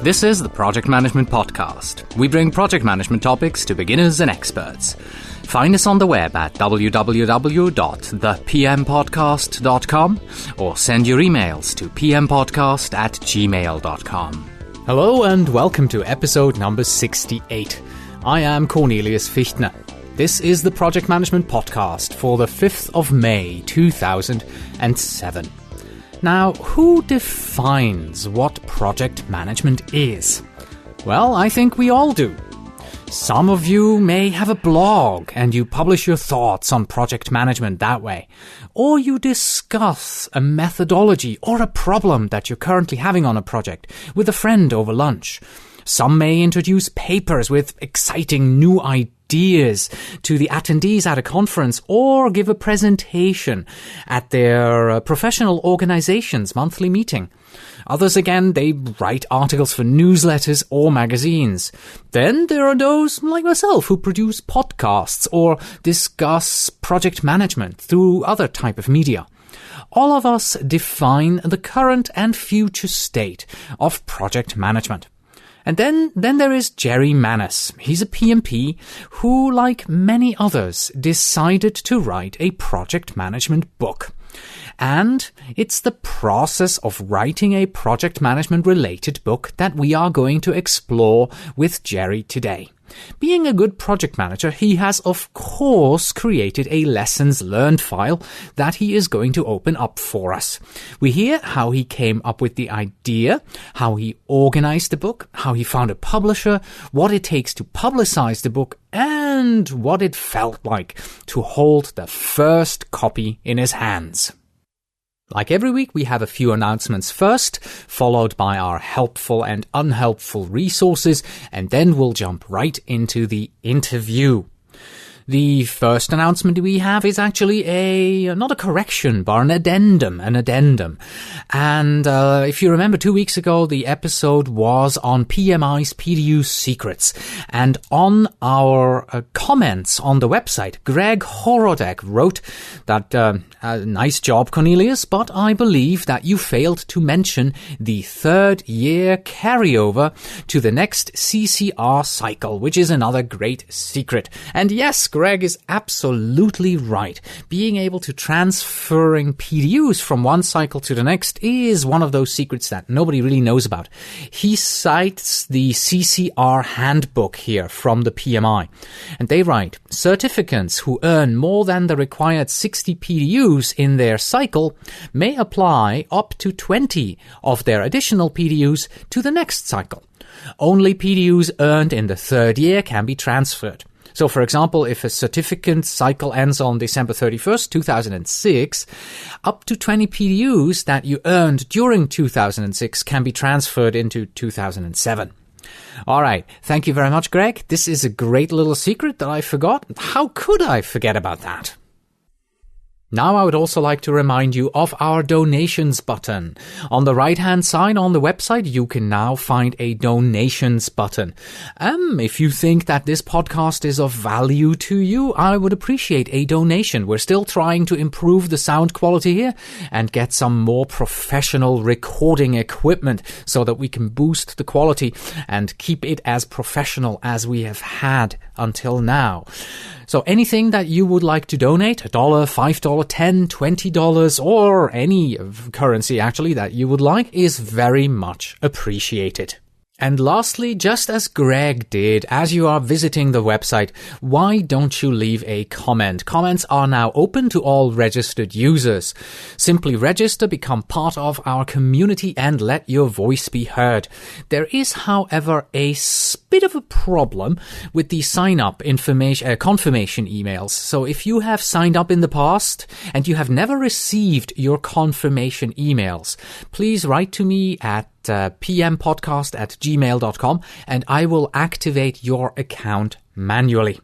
This is the Project Management Podcast. We bring project management topics to beginners and experts. Find us on the web at www.thepmpodcast.com or send your emails to pmpodcast@gmail.com. Hello and welcome to episode number 68. I am Cornelius Fichtner. This is the Project Management Podcast for the 5th of May 2007. Now, who defines what project management is? Well, I think we all do. Some of you may have a blog and you publish your thoughts on project management that way. Or you discuss a methodology or a problem that you're currently having on a project with a friend over lunch. Some may introduce papers with exciting new ideas to the attendees at a conference or give a presentation at their professional organization's monthly meeting. Others again, they write articles for newsletters or magazines. Then there are those like myself who produce podcasts or discuss project management through other type of media. All of us define the current and future state of project management. And then there is Jerry Manis. He's a PMP who, like many others, decided to write a project management book. And it's the process of writing a project management related book that we are going to explore with Jerry today. Being a good project manager, he has of course created a lessons learned file that he is going to open up for us. We hear how he came up with the idea, how he organized the book, how he found a publisher, what it takes to publicize the book, and what it felt like to hold the first copy in his hands. Like every week, we have a few announcements first, followed by our helpful and unhelpful resources, and then we'll jump right into the interview. The first announcement we have is actually not a correction, but an addendum. And if you remember 2 weeks ago, the episode was on PMI's PDU secrets. And on our comments on the website, Greg Horodek wrote that, nice job, Cornelius, but I believe that you failed to mention the third year carryover to the next CCR cycle, which is another great secret. And yes, Greg is absolutely right. Being able to transferring PDUs from one cycle to the next is one of those secrets that nobody really knows about. He cites the CCR handbook here from the PMI. And they write, certificants who earn more than the required 60 PDUs in their cycle may apply up to 20 of their additional PDUs to the next cycle. Only PDUs earned in the third year can be transferred. So, for example, if a certificate cycle ends on December 31st, 2006, up to 20 PDUs that you earned during 2006 can be transferred into 2007. All right. Thank you very much, Greg. This is a great little secret that I forgot. How could I forget about that? Now I would also like to remind you of our donations button. On the right-hand side on the website, you can now find a donations button. If you think that this podcast is of value to you, I would appreciate a donation. We're still trying to improve the sound quality here and get some more professional recording equipment so that we can boost the quality and keep it as professional as we have had until now. So anything that you would like to donate, $1, $5, $10, $20, or any currency actually that you would like, is very much appreciated. And lastly, just as Greg did, as you are visiting the website, why don't you leave a comment? Comments are now open to all registered users. Simply register, become part of our community, and let your voice be heard. There is, however, a bit of a problem with the sign-up confirmation emails. So if you have signed up in the past and you have never received your confirmation emails, please write to me at pmpodcast@gmail.com and I will activate your account manually.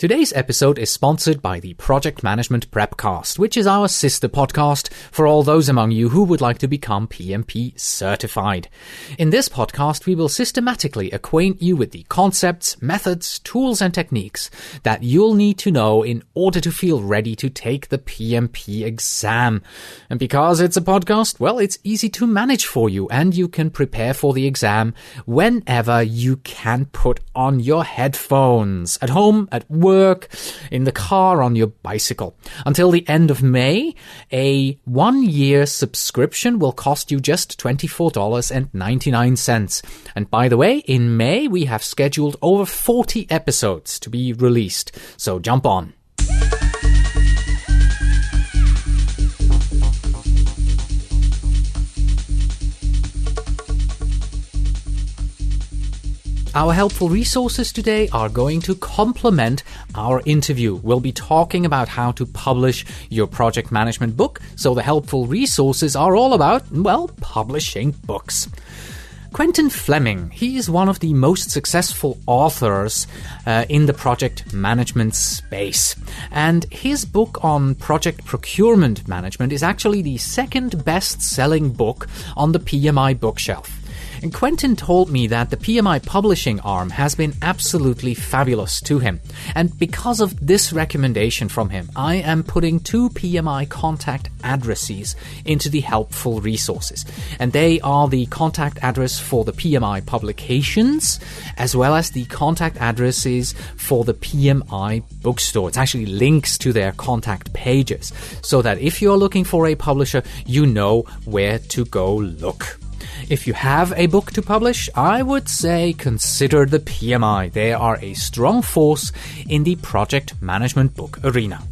Today's episode is sponsored by the Project Management Prepcast, which is our sister podcast for all those among you who would like to become PMP certified. In this podcast, we will systematically acquaint you with the concepts, methods, tools, and techniques that you'll need to know in order to feel ready to take the PMP exam. And because it's a podcast, well, it's easy to manage for you, and you can prepare for the exam whenever you can put on your headphones, at home, at work, in the car, on your bicycle. Until the end of May, a 1-year subscription will cost you just $24.99. And by the way, in May, we have scheduled over 40 episodes to be released. So jump on. Our helpful resources today are going to complement our interview. We'll be talking about how to publish your project management book. So the helpful resources are all about, well, publishing books. Quentin Fleming, he is one of the most successful authors in the project management space. And his book on project procurement management is actually the second best-selling book on the PMI bookshelf. And Quentin told me that the PMI publishing arm has been absolutely fabulous to him. And because of this recommendation from him, I am putting 2 PMI contact addresses into the helpful resources. And they are the contact address for the PMI publications, as well as the contact addresses for the PMI bookstore. It's actually links to their contact pages, so that if you're looking for a publisher, you know where to go look. If you have a book to publish, I would say consider the PMI. They are a strong force in the project management book arena.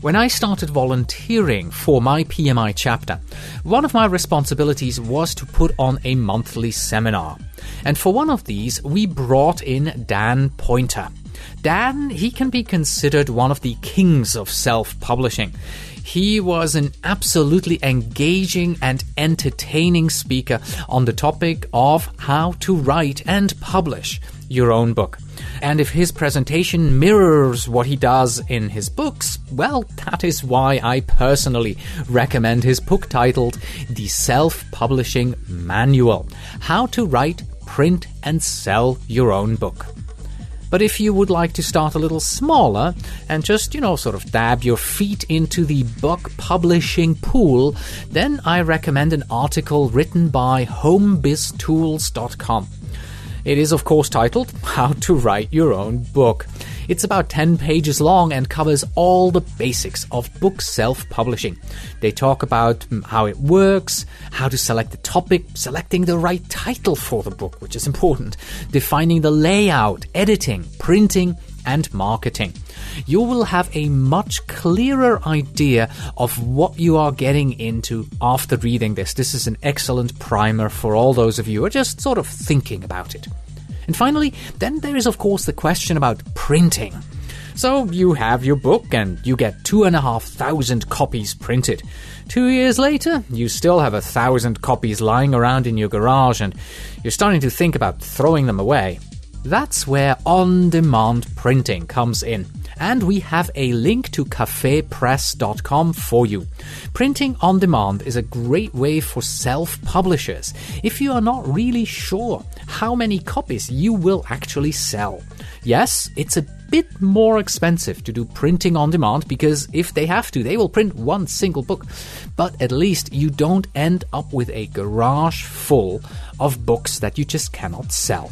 When I started volunteering for my PMI chapter, one of my responsibilities was to put on a monthly seminar. And for one of these, we brought in Dan Pointer. Dan, he can be considered one of the kings of self-publishing. He was an absolutely engaging and entertaining speaker on the topic of how to write and publish your own book. And if his presentation mirrors what he does in his books, well, that is why I personally recommend his book titled The Self-Publishing Manual: How to Write, Print, and Sell Your Own Book. But if you would like to start a little smaller and just, sort of dab your feet into the book publishing pool, then I recommend an article written by homebiztools.com. It is, of course, titled How to Write Your Own Book. It's about 10 pages long and covers all the basics of book self-publishing. They talk about how it works, how to select the topic, selecting the right title for the book, which is important, defining the layout, editing, printing, and marketing. You will have a much clearer idea of what you are getting into after reading this. This is an excellent primer for all those of you who are just sort of thinking about it. And finally, then there is, of course, the question about printing. So you have your book and you get 2,500 copies printed. 2 years later, you still have 1,000 copies lying around in your garage and you're starting to think about throwing them away. That's where on-demand printing comes in. And we have a link to cafepress.com for you. Printing on demand is a great way for self-publishers if you are not really sure how many copies you will actually sell. Yes, it's a bit more expensive to do printing on demand because if they have to, they will print one single book. But at least you don't end up with a garage full of books that you just cannot sell.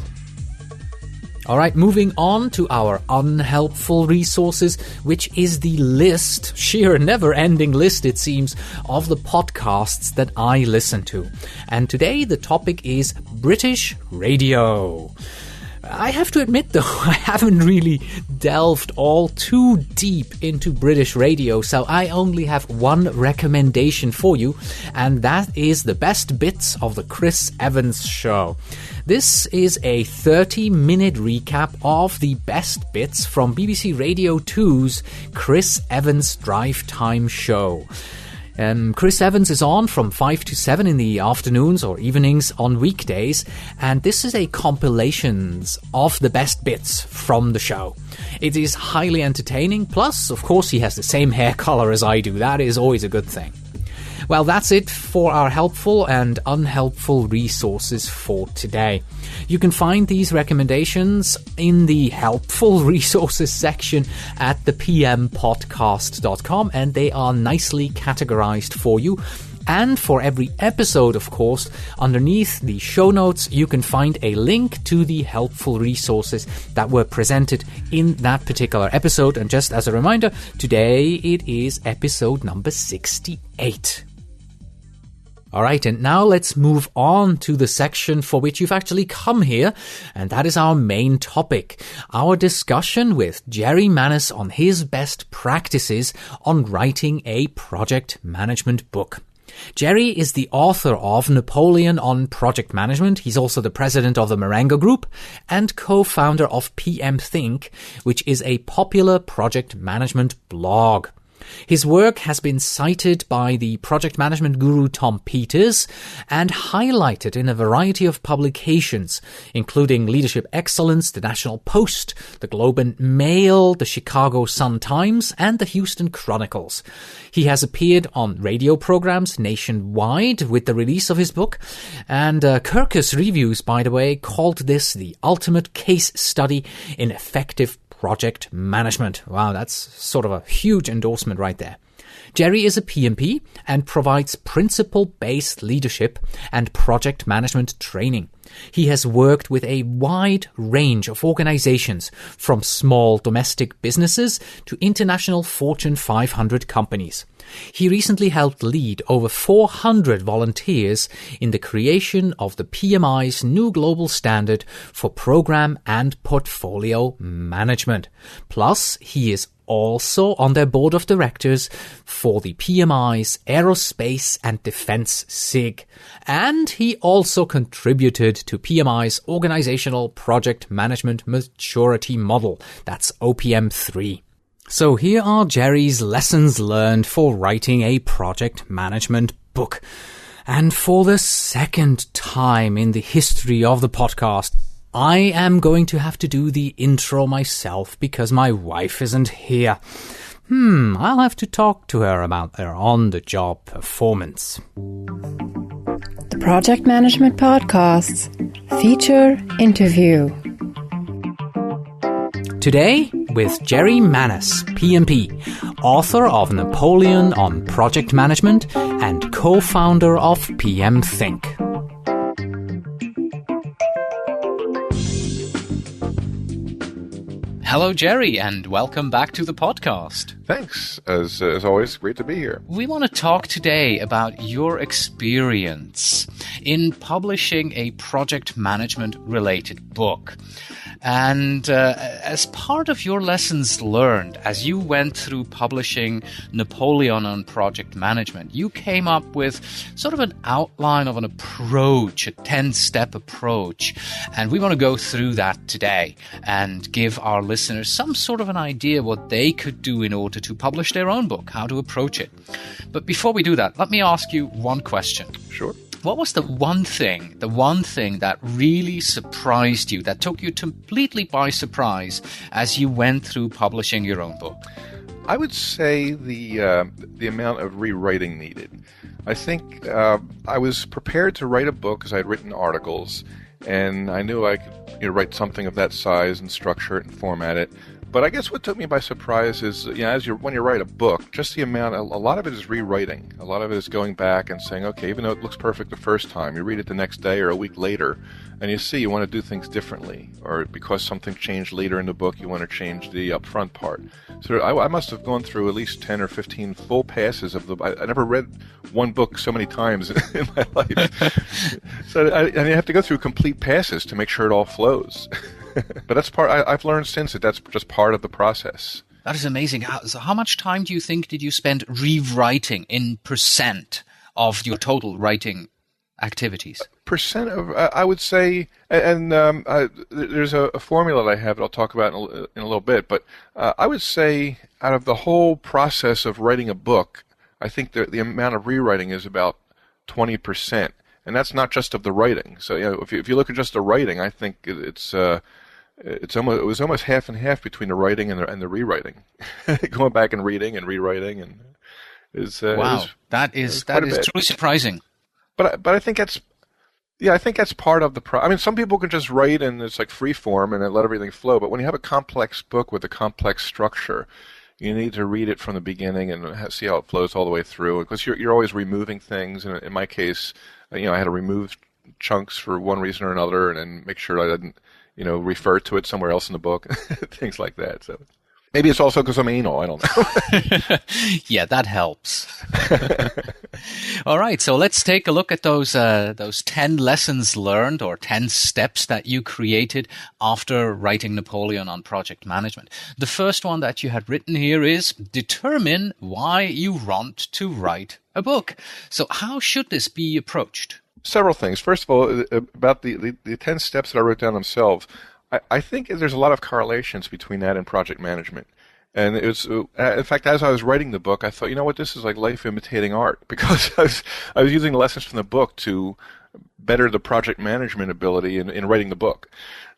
All right, moving on to our unhelpful resources, which is the list, sheer never-ending list, it seems, of the podcasts that I listen to. And today the topic is British radio. I have to admit, though, I haven't really delved all too deep into British radio, so I only have one recommendation for you, and that is the best bits of the Chris Evans Show. This is a 30-minute recap of the best bits from BBC Radio 2's Chris Evans Drive Time Show. Chris Evans is on from 5 to 7 in the afternoons or evenings on weekdays, and this is a compilation of the best bits from the show. It is highly entertaining, plus, of course, he has the same hair color as I do. That is always a good thing. Well, that's it for our helpful and unhelpful resources for today. You can find these recommendations in the helpful resources section at thepmpodcast.com, and they are nicely categorized for you. And for every episode, of course, underneath the show notes, you can find a link to the helpful resources that were presented in that particular episode. And just as a reminder, today it is episode number 68. All right, and now let's move on to the section for which you've actually come here, and that is our main topic, our discussion with Jerry Manis on his best practices on writing a project management book. Jerry is the author of Napoleon on Project Management. He's also the president of the Marengo Group and co-founder of PM Think, which is a popular project management blog. His work has been cited by the project management guru Tom Peters and highlighted in a variety of publications, including Leadership Excellence, the National Post, the Globe and Mail, the Chicago Sun-Times, and the Houston Chronicles. He has appeared on radio programs nationwide with the release of his book, and Kirkus Reviews, by the way, called this the ultimate case study in effective project management. Wow, that's sort of a huge endorsement right there. Jerry is a PMP and provides principle-based leadership and project management training. He has worked with a wide range of organizations, from small domestic businesses to international Fortune 500 companies. He recently helped lead over 400 volunteers in the creation of the PMI's new global standard for program and portfolio management. Plus, he is also on their board of directors for the PMI's Aerospace and Defense SIG. And he also contributed to PMI's Organizational Project Management Maturity Model. That's OPM3. So here are Jerry's lessons learned for writing a project management book. And for the second time in the history of the podcast, I am going to have to do the intro myself because my wife isn't here. I'll have to talk to her about their on-the-job performance. The Project Management Podcast's feature interview. Today, with Jerry Manis, PMP, author of Napoleon on Project Management and co-founder of PM Think. Hello, Jerry, and welcome back to the podcast. Thanks. As always, great to be here. We want to talk today about your experience in publishing a project management-related book. And as part of your lessons learned, as you went through publishing Napoleon on Project Management, you came up with sort of an outline of an approach, a 10-step approach. And we want to go through that today and give our listeners some sort of an idea what they could do in order to publish their own book, how to approach it. But before we do that, let me ask you one question. Sure. What was the one thing that really surprised you, that took you completely by surprise as you went through publishing your own book? I would say the amount of rewriting needed. I think I was prepared to write a book because I had written articles, and I knew I could write something of that size and structure it and format it. But I guess what took me by surprise is, when you write a book, just the amount, a lot of it is rewriting. A lot of it is going back and saying, okay, even though it looks perfect the first time, you read it the next day or a week later, and you see you want to do things differently. Or because something changed later in the book, you want to change the upfront part. So I must have gone through at least 10 or 15 full passes of I never read one book so many times in my life. So I have to go through complete passes to make sure it all flows. But that's I've learned since that's just part of the process. That is amazing. How much time do you think did you spend rewriting in percent of your total writing activities? Percent of, I would say, and there's a formula that I have that I'll talk about in a little bit, but I would say out of the whole process of writing a book, I think the amount of rewriting is about 20%, and that's not just of the writing. So if you look at just the writing, I think it was almost half and half between the writing and the rewriting, going back and reading and rewriting, and wow, that is truly surprising. But I think that's part of the I mean, some people can just write and it's like free form and let everything flow. But when you have a complex book with a complex structure, you need to read it from the beginning and see how it flows all the way through. Because you're always removing things. And in my case, I had to remove chunks for one reason or another, and then make sure I didn't, refer to it somewhere else in the book, things like that. So maybe it's also because I'm anal. I don't know. Yeah, that helps. All right, so let's take a look at those 10 lessons learned, or 10 steps that you created after writing Napoleon on project management. The first one that you had written here is determine why you want to write a book. So how should this be approached? Several things. First of all, about the 10 steps that I wrote down themselves, I think there's a lot of correlations between that and project management. And it was, in fact, as I was writing the book, I thought, this is like life imitating art, because I was using lessons from the book to better the project management ability in writing the book.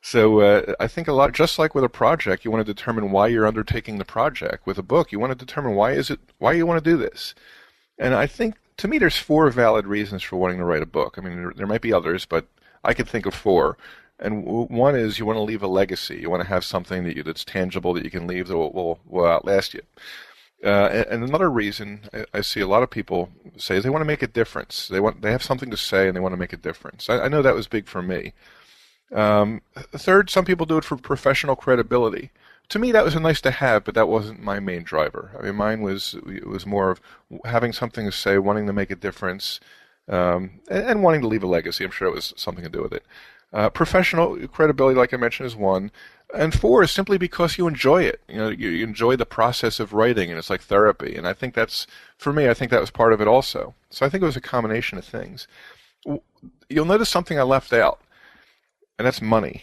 So I think just like with a project, you want to determine why you're undertaking the project. With a book, you want to determine why you want to do this. And I think, to me, there's 4 valid reasons for wanting to write a book. I mean, there might be others, but I could think of 4. And one is you want to leave a legacy. You want to have something that's tangible that you can leave that will outlast you. And another reason I see a lot of people say is they want to make a difference. They have something to say and they want to make a difference. I know that was big for me. Third, some people do it for professional credibility. To me, that was a nice to have, but that wasn't my main driver. I mean, mine was more of having something to say, wanting to make a difference, and wanting to leave a legacy. I'm sure it was something to do with it. Professional credibility, like I mentioned, is 1. And 4 is simply because you enjoy it. You enjoy the process of writing, and it's like therapy. And I think for me, I think that was part of it also. So I think it was a combination of things. You'll notice something I left out, and that's money.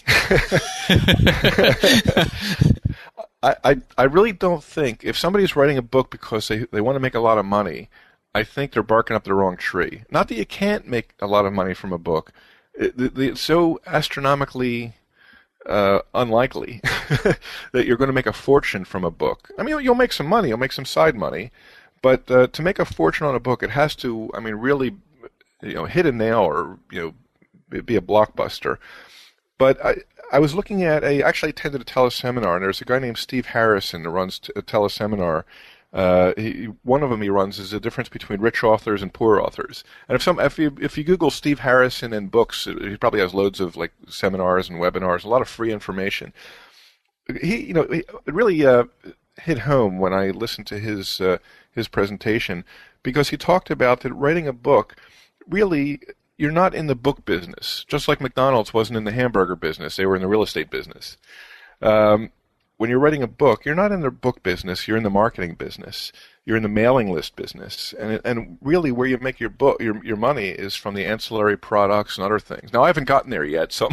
I really don't think, if somebody's writing a book because they want to make a lot of money, I think they're barking up the wrong tree. Not that you can't make a lot of money from a book. It's so astronomically unlikely that you're going to make a fortune from a book. I mean, you'll make some money, you'll make some side money, but to make a fortune on a book, it has to, really, hit a nail or be a blockbuster. But I was looking at I actually attended a teleseminar, and there's a guy named Steve Harrison that runs a teleseminar. One of them he runs is the difference between rich authors and poor authors. And if you Google Steve Harrison and books, he probably has loads of like seminars and webinars, a lot of free information. It really hit home when I listened to his presentation, because he talked about that writing a book, really, you're not in the book business. Just like McDonald's wasn't in the hamburger business, they were in the real estate business. When you're writing a book, you're not in the book business, you're in the marketing business. You're in the mailing list business. And really where you make your money is from the ancillary products and other things. Now, I haven't gotten there yet, so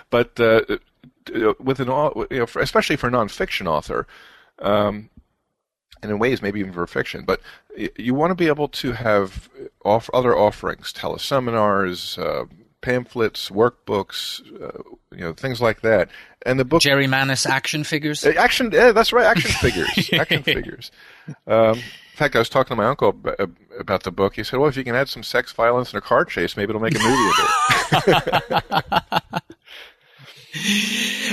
but with especially for a nonfiction author, and in ways maybe even for fiction, but you want to be able to have other offerings, teleseminars, pamphlets, workbooks, things like that. And the book, Jerry Manis action figures. That's right, action figures, action figures. In fact, I was talking to my uncle about the book. He said, "Well, if you can add some sex, violence, and a car chase, maybe it'll make a movie of it."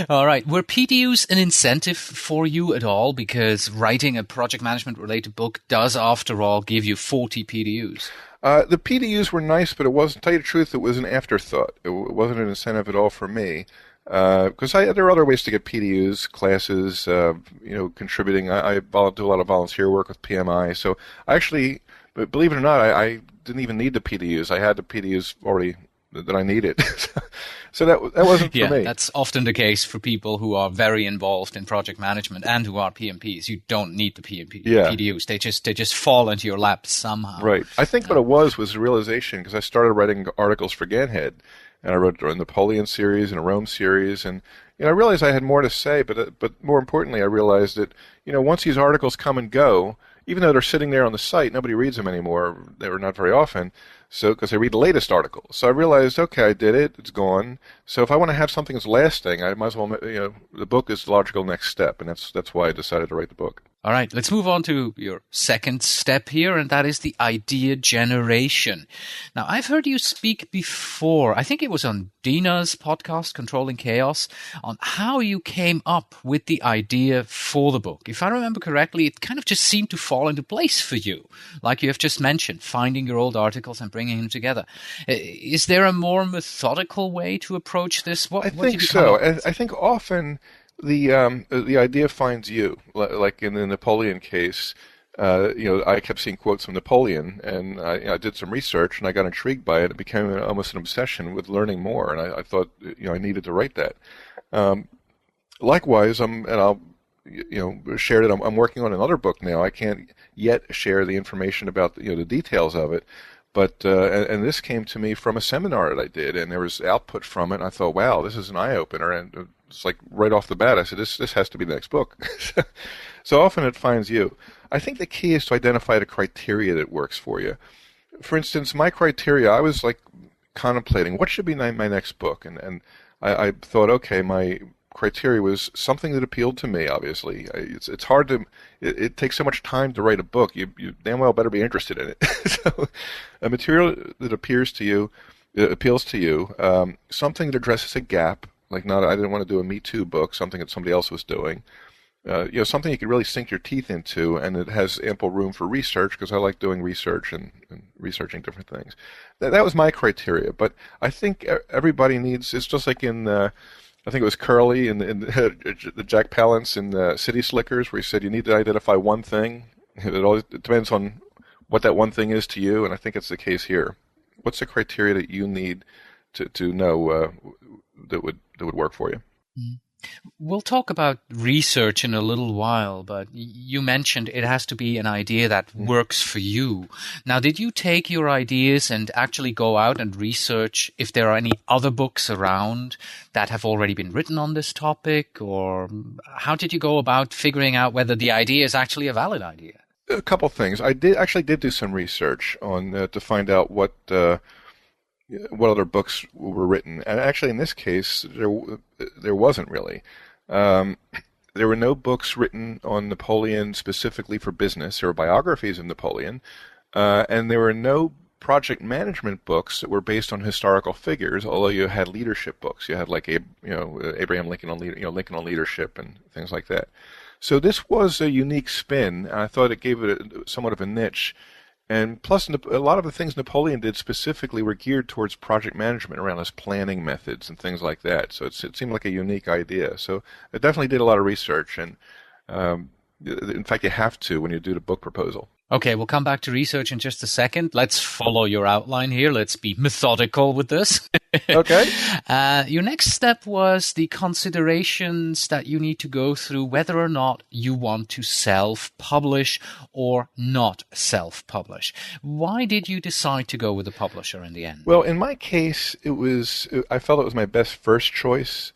All right. Were PDUs an incentive for you at all? Because writing a project management related book does, after all, give you 40 PDUs. The PDUs were nice, but it wasn't, to tell you the truth, it was an afterthought. It wasn't an incentive at all for me. Because there are other ways to get PDUs, classes, contributing. I do a lot of volunteer work with PMI. So I actually, believe it or not, I didn't even need the PDUs. I had the PDUs already that I needed. So that wasn't for me. Yeah, that's often the case for people who are very involved in project management and who are PMPs. You don't need the PDUs. They just fall into your lap somehow. Right. I think what it was the realization, because I started writing articles for Ganhead, and I wrote a Napoleon series and a Rome series, and I realized I had more to say, but more importantly, I realized that once these articles come and go, even though they're sitting there on the site, nobody reads them anymore. They were not very often. So, because they read the latest article. So I realized, okay, I did it. It's gone. So if I want to have something that's lasting, I might as well, the book is the logical next step. And that's why I decided to write the book. All right, let's move on to your second step here, and that is the idea generation. Now, I've heard you speak before, I think it was on Dina's podcast, Controlling Chaos, on how you came up with the idea for the book. If I remember correctly, it kind of just seemed to fall into place for you, like you have just mentioned, finding your old articles and bringing them together. Is there a more methodical way to approach this? I think so. I think often the idea finds you, like in the Napoleon case. I kept seeing quotes from Napoleon, and I did some research, and I got intrigued by it. It became almost an obsession with learning more, and I thought I needed to write that. Likewise, I'll share it. I'm working on another book now. I can't yet share the information about the details of it. But and this came to me from a seminar that I did, and there was output from it. And I thought, wow, this is an eye opener, and it's like right off the bat, I said, this has to be the next book. So often it finds you. I think the key is to identify the criteria that works for you. For instance, my criteria, I was like contemplating what should be my next book, and I thought, okay, my criteria was something that appealed to me. Obviously, it's hard to. It takes so much time to write a book. You damn well better be interested in it. So, a material that appeals to you, something that addresses a gap. Like I didn't want to do a Me Too book, something that somebody else was doing. Something you can really sink your teeth into, and it has ample room for research, because I like doing research and researching different things. That was my criteria. But I think everybody needs. It's just like in. I think it was Curly in the Jack Palance in City Slickers, where he said you need to identify one thing. It depends on what that one thing is to you, and I think it's the case here. What's the criteria that you need to know that would work for you? Mm. We'll talk about research in a little while, but you mentioned it has to be an idea that works for you. Now, did you take your ideas and actually go out and research if there are any other books around that have already been written on this topic, or how did you go about figuring out whether the idea is actually a valid idea? A couple things. I did do some research on to find out what other books were written, and actually in this case there wasn't really. There were no books written on Napoleon specifically for business. There were biographies of Napoleon, and there were no project management books that were based on historical figures. Although you had leadership books, you had like Abraham Lincoln on Lincoln on leadership and things like that. So this was a unique spin. I thought it gave it somewhat of a niche. And plus, a lot of the things Napoleon did specifically were geared towards project management, around his planning methods and things like that. So it seemed like a unique idea. So I definitely did a lot of research, and in fact, you have to when you do the book proposal. Okay, we'll come back to research in just a second. Let's follow your outline here. Let's be methodical with this. Okay. Your next step was the considerations that you need to go through whether or not you want to self-publish or not self-publish. Why did you decide to go with a publisher in the end? Well, in my case, I felt it was my best first choice.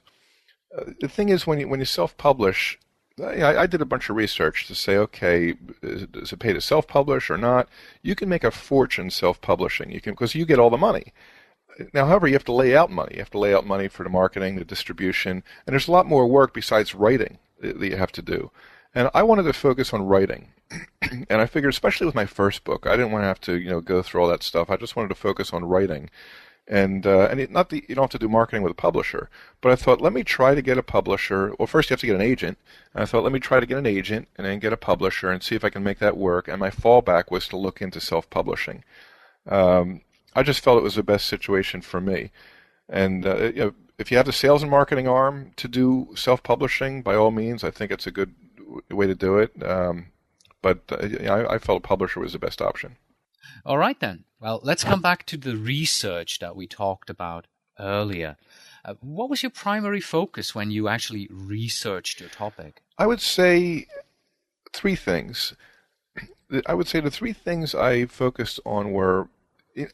The thing is, when you self-publish, I did a bunch of research to say, okay, does it pay to self-publish or not? You can make a fortune self-publishing. Because you get all the money. Now, however, you have to lay out money. You have to lay out money for the marketing, the distribution, and there's a lot more work besides writing that you have to do. And I wanted to focus on writing. And I figured, especially with my first book, I didn't want to have to go through all that stuff. I just wanted to focus on writing. And you don't have to do marketing with a publisher, but I thought, let me try to get a publisher. Well, first you have to get an agent. And I thought, let me try to get an agent and then get a publisher and see if I can make that work. And my fallback was to look into self-publishing. I just felt it was the best situation for me. And if you have the sales and marketing arm to do self-publishing, by all means, I think it's a good way to do it. But I felt a publisher was the best option. All right, then. Well, let's come back to the research that we talked about earlier. What was your primary focus when you actually researched your topic? I would say three things. I would say the three things I focused on were,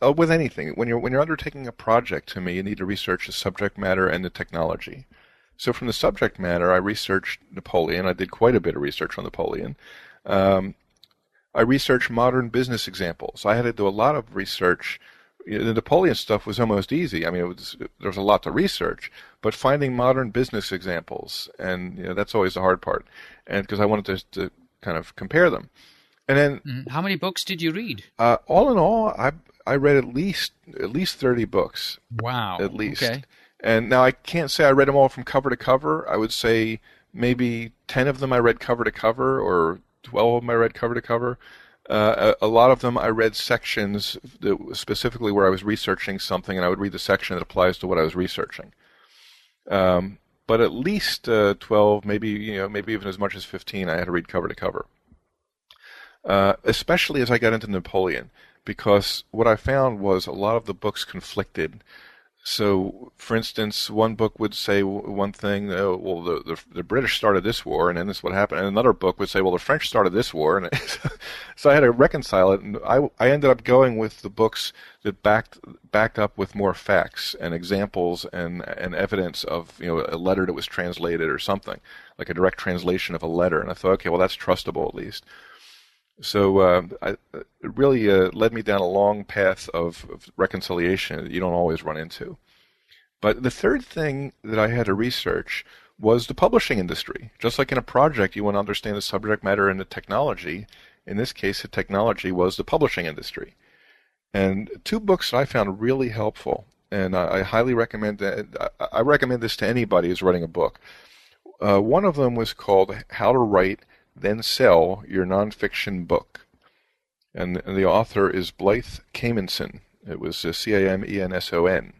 with anything, when you're undertaking a project, to me, you need to research the subject matter and the technology. So from the subject matter, I researched Napoleon. I did quite a bit of research on Napoleon. I researched modern business examples. I had to do a lot of research. The Napoleon stuff was almost easy. I mean, there was a lot to research, but finding modern business examples, and that's always the hard part. And because I wanted to kind of compare them. And then, how many books did you read? All in all, I read at least 30 books. Wow. At least. Okay. And now I can't say I read them all from cover to cover. I would say maybe 10 of them I read cover to cover, or 12 of them I read cover to cover. A lot of them I read sections specifically where I was researching something, and I would read the section that applies to what I was researching. But at least 12, maybe even as much as 15, I had to read cover to cover. Especially as I got into Napoleon, because what I found was a lot of the books conflicted. So, for instance, one book would say one thing, the British started this war, and then this is what happened. And another book would say, well, the French started this war. And so I had to reconcile it. And I ended up going with the books that backed up with more facts and examples and evidence of a letter that was translated or something, like a direct translation of a letter. And I thought, okay, well, that's trustable at least. So it really led me down a long path of reconciliation that you don't always run into. But the third thing that I had to research was the publishing industry. Just like in a project, you want to understand the subject matter and the technology. In this case, the technology was the publishing industry. And two books I found really helpful, and I highly recommend that. I recommend this to anybody who's writing a book. One of them was called How to Write Then Sell Your Nonfiction Book. And the author is Blythe Camenson. It was Camenson.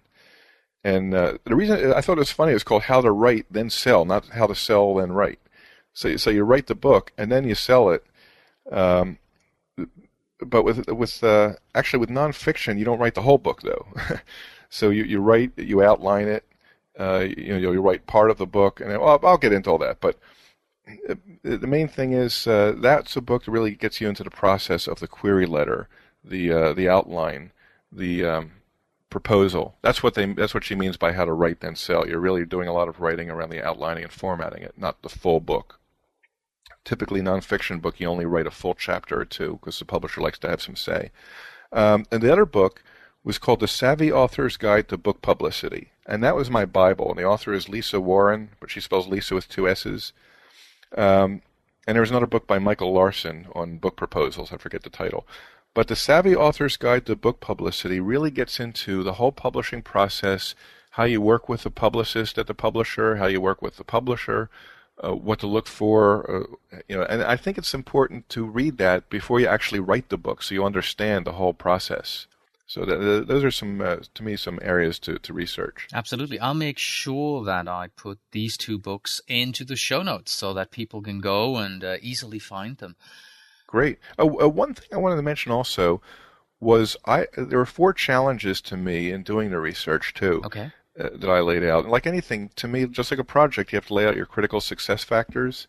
And the reason I thought it was funny, it was called How to Write Then Sell, not How to Sell Then Write. So you write the book and then you sell it. But with nonfiction, you don't write the whole book though. So you outline it. You write part of the book, and I'll get into all that. But the main thing is that's a book that really gets you into the process of the query letter, the outline, the proposal. That's what she means by how to write then sell. You're really doing a lot of writing around the outlining and formatting it, not the full book. Typically, nonfiction book, you only write a full chapter or two because the publisher likes to have some say. And the other book was called The Savvy Author's Guide to Book Publicity. And that was my Bible. And the author is Lisa Warren, but she spells Lisa with two S's. And there was another book by Michael Larson on book proposals. I forget the title. But The Savvy Author's Guide to Book Publicity really gets into the whole publishing process, how you work with the publicist at the publisher, how you work with the publisher, what to look for, and I think it's important to read that before you actually write the book, so you understand the whole process. So those are to me, some areas to research. Absolutely. I'll make sure that I put these two books into the show notes so that people can go and easily find them. Great. One thing I wanted to mention also was there were 4 challenges to me in doing the research too. Okay. That I laid out. And like anything, to me, just like a project, you have to lay out your critical success factors.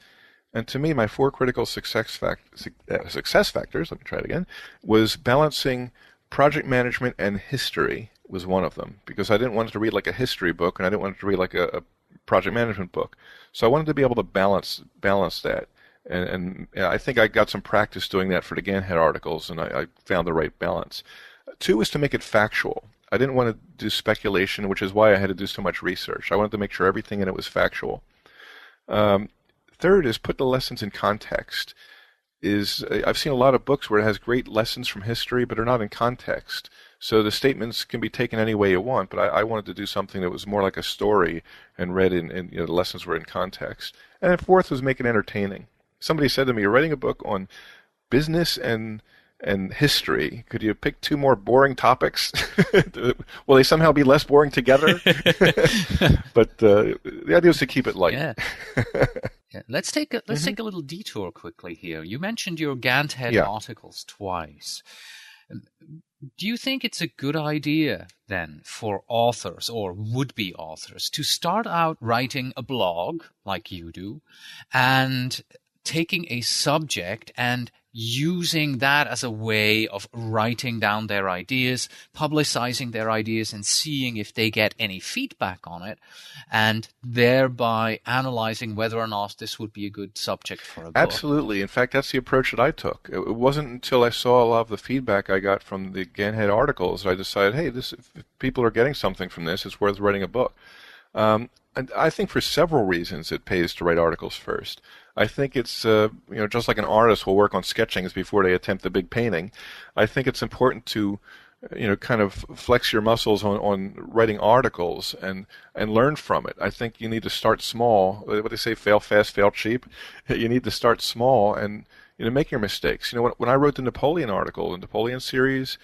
And to me, my 4 critical success factors, let me try it again, was balancing project management and history was one of them. Because I didn't want it to read like a history book, and I didn't want it to read like a project management book. So I wanted to be able to balance that. And I think I got some practice doing that for the Ganhead articles, and I found the right balance. 2 is to make it factual. I didn't want to do speculation, which is why I had to do so much research. I wanted to make sure everything in it was factual. 3rd is put the lessons in context. I've seen a lot of books where it has great lessons from history, but they're not in context. So the statements can be taken any way you want, but I wanted to do something that was more like a story and read in the lessons were in context. And then 4th was make it entertaining. Somebody said to me, "You're writing a book on business and history. Could you pick 2 more boring topics? Will they somehow be less boring together?" But the idea is to keep it light. Yeah. Let's take a little detour quickly here. You mentioned your Ganthead articles twice. Do you think it's a good idea then for authors or would-be authors to start out writing a blog like you do and taking a subject and using that as a way of writing down their ideas, publicizing their ideas, and seeing if they get any feedback on it, and thereby analyzing whether or not this would be a good subject for a book. Absolutely. In fact, that's the approach that I took. It wasn't until I saw a lot of the feedback I got from the Ganhead articles that I decided, hey, if people are getting something from this, it's worth writing a book. And I think for several reasons it pays to write articles first. I think it's, just like an artist will work on sketchings before they attempt the big painting. I think it's important to, kind of flex your muscles on writing articles and learn from it. I think you need to start small. What they say, fail fast, fail cheap. You need to start small and, make your mistakes. When I wrote the Napoleon article, the Napoleon series,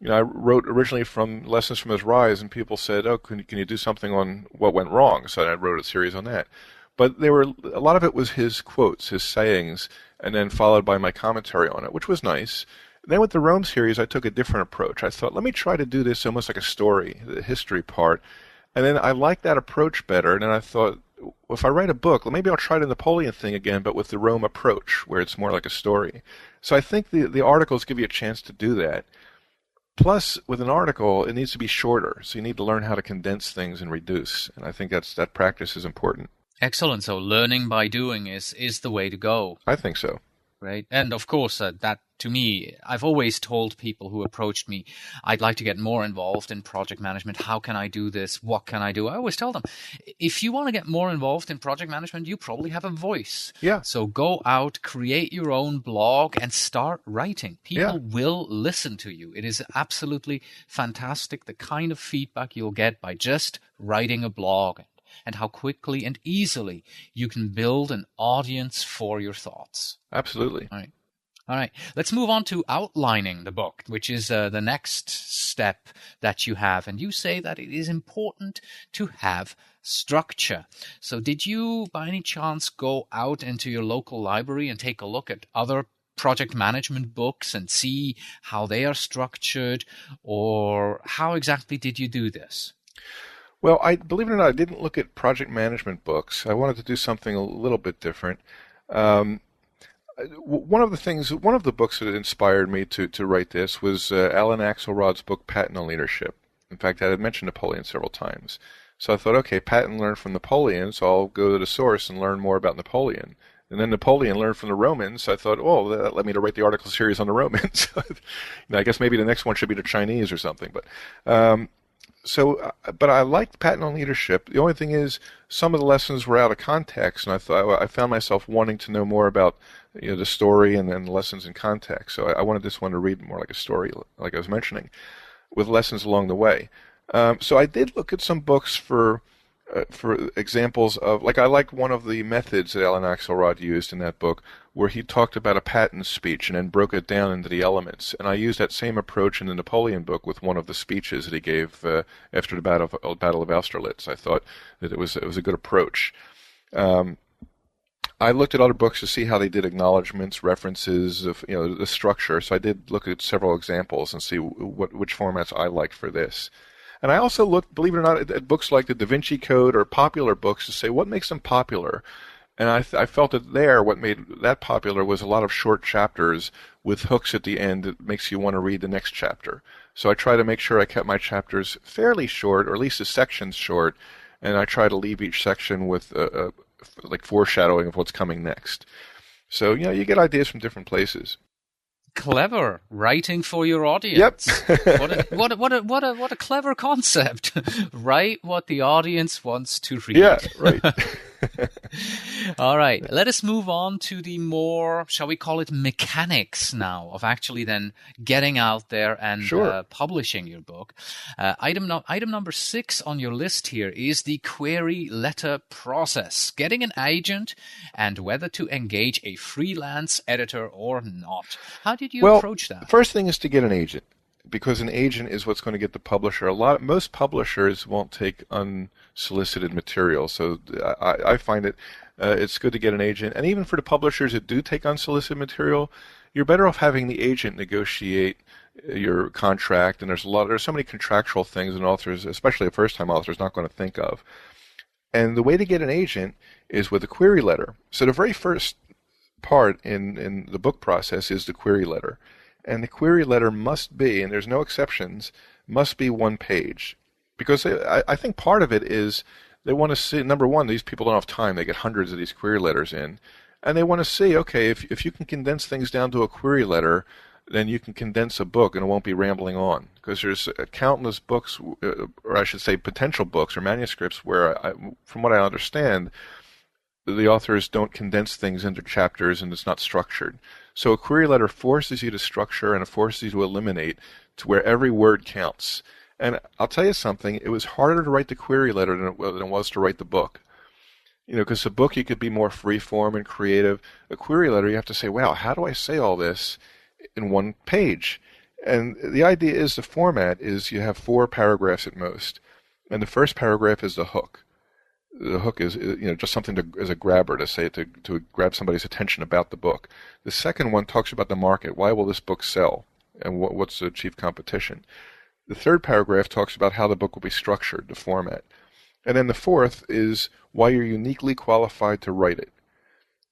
I wrote originally from Lessons from His Rise, and people said, oh, can you do something on what went wrong? So I wrote a series on that. But a lot of it was his quotes, his sayings, and then followed by my commentary on it, which was nice. Then with the Rome series, I took a different approach. I thought, let me try to do this almost like a story, the history part. And then I liked that approach better. And then I thought, if I write a book, maybe I'll try the Napoleon thing again, but with the Rome approach, where it's more like a story. So I think the articles give you a chance to do that. Plus, with an article, it needs to be shorter. So you need to learn how to condense things and reduce. And I think that practice is important. Excellent. So learning by doing is the way to go. I think so. Right. And of course, that to me, I've always told people who approached me, I'd like to get more involved in project management. How can I do this? What can I do? I always tell them, if you want to get more involved in project management, you probably have a voice. Yeah. So go out, create your own blog and start writing. People will listen to you. It is absolutely fantastic, the kind of feedback you'll get by just writing a blog, and how quickly and easily you can build an audience for your thoughts. Absolutely. All right. Let's move on to outlining the book, which is the next step that you have. And you say that it is important to have structure. So did you, by any chance, go out into your local library and take a look at other project management books and see how they are structured, or how exactly did you do this? Well, believe it or not, I didn't look at project management books. I wanted to do something a little bit different. One of the books that inspired me to write this was Alan Axelrod's book, Patton on Leadership. In fact, I had mentioned Napoleon several times. So I thought, okay, Patton learned from Napoleon, so I'll go to the source and learn more about Napoleon. And then Napoleon learned from the Romans, so I thought, oh, that led me to write the article series on the Romans. I guess maybe the next one should be the Chinese or something. But but I liked Patton on Leadership. The only thing is, some of the lessons were out of context, and I found myself wanting to know more about the story and then the lessons in context. So I wanted this one to read more like a story, like I was mentioning, with lessons along the way. So I did look at some books for examples of, I like one of the methods that Alan Axelrod used in that book, where he talked about a Patton speech and then broke it down into the elements. And I used that same approach in the Napoleon book with one of the speeches that he gave after the Battle of Austerlitz. I thought that it was a good approach. I looked at other books to see how they did acknowledgments, references of the structure. So I did look at several examples and see which formats I liked for this. And I also looked, believe it or not, at books like the Da Vinci Code or popular books to say what makes them popular. And I felt that what made that popular was a lot of short chapters with hooks at the end that makes you want to read the next chapter. So I try to make sure I kept my chapters fairly short, or at least the sections short, and I try to leave each section with foreshadowing of what's coming next. So, you get ideas from different places. Clever writing for your audience. Yep. what a clever concept. Write what the audience wants to read. Yeah, right. All right. Let us move on to the more, shall we call it, mechanics now of actually then getting out there and publishing your book. Item number 6 on your list here is the query letter process. Getting an agent and whether to engage a freelance editor or not. How did you approach that? The first thing is to get an agent, because an agent is what's going to get the publisher. Most publishers won't take unsolicited material, so I find it's good to get an agent. And even for the publishers that do take unsolicited material, you're better off having the agent negotiate your contract. And there's so many contractual things an author, especially a first-time author, is not going to think of. And the way to get an agent is with a query letter. So the very first part in the book process is the query letter. And the query letter must be, and there's no exceptions, must be 1 page. Because I think part of it is they want to see, number one, these people don't have time. They get hundreds of these query letters in. And they want to see, okay, if you can condense things down to a query letter, then you can condense a book and it won't be rambling on. Because there's countless books, or I should say potential books or manuscripts where, from what I understand, the authors don't condense things into chapters and it's not structured. So a query letter forces you to structure and it forces you to eliminate to where every word counts. And I'll tell you something, it was harder to write the query letter than it was to write the book. Because a book you could be more free form and creative. A query letter you have to say, wow, how do I say all this in 1 page? And the idea is the format is you have 4 paragraphs at most. And the first paragraph is the hook. The hook is just something as a grabber to say to grab somebody's attention about the book. The second one talks about the market. Why will this book sell? And what's the chief competition? The third paragraph talks about how the book will be structured, the format. And then the fourth is why you're uniquely qualified to write it.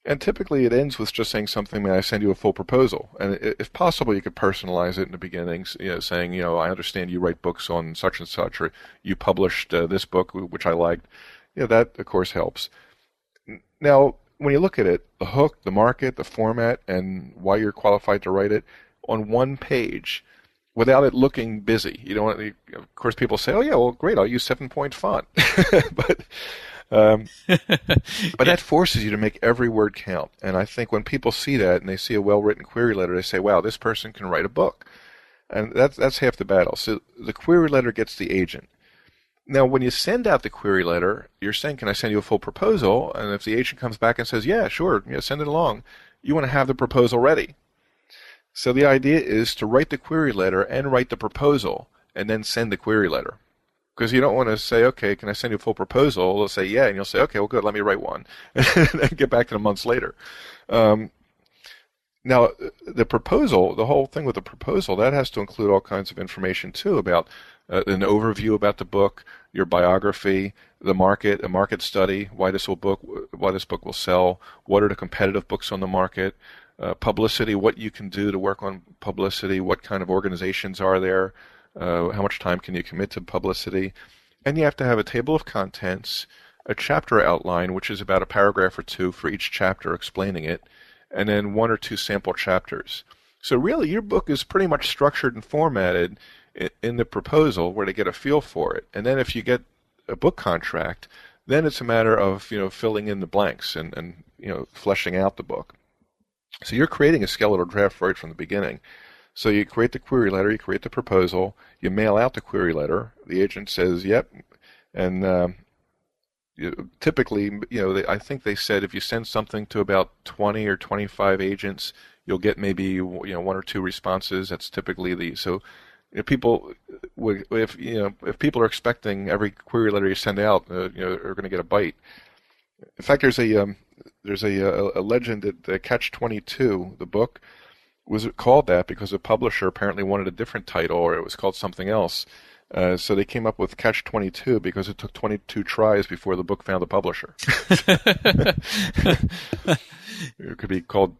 And typically it ends with just saying something, may I send you a full proposal? And if possible, you could personalize it in the beginning, saying, I understand you write books on such and such, or you published this book, which I liked. That, of course, helps. Now, when you look at it, the hook, the market, the format, and why you're qualified to write it on 1 page without it looking busy. Of course, people say, oh, yeah, well, great, I'll use 7-point font. But that forces you to make every word count. And I think when people see that and they see a well-written query letter, they say, wow, this person can write a book. And that's half the battle. So the query letter gets the agent. Now, when you send out the query letter, you're saying, can I send you a full proposal? And if the agent comes back and says, yeah, sure, send it along, you want to have the proposal ready. So the idea is to write the query letter and write the proposal and then send the query letter. Because you don't want to say, okay, can I send you a full proposal? They'll say, yeah, and you'll say, okay, well, good, let me write one. And then get back to them months later. Now, the proposal, the whole thing with the proposal, that has to include all kinds of information, too, about an overview about the book, your biography, the market, a market study, why this book will sell, what are the competitive books on the market, publicity, what you can do to work on publicity, what kind of organizations are there, how much time can you commit to publicity. And you have to have a table of contents, a chapter outline, which is about a paragraph or 2 for each chapter explaining it, and then 1 or 2 sample chapters. So really, your book is pretty much structured and formatted in the proposal where they get a feel for it. And then if you get a book contract, then it's a matter of filling in the blanks and fleshing out the book. So you're creating a skeletal draft right from the beginning. So you create the query letter, you create the proposal, you mail out the query letter. The agent says, yep, and typically, I think they said if you send something to about 20 or 25 agents, you'll get maybe 1 or 2 responses. That's typically so. People, if people are expecting every query letter you send out, are going to get a bite. In fact, there's a legend that Catch-22, the book, was called that because the publisher apparently wanted a different title, or it was called something else. So they came up with Catch-22 because it took 22 tries before the book found a publisher. It could be called,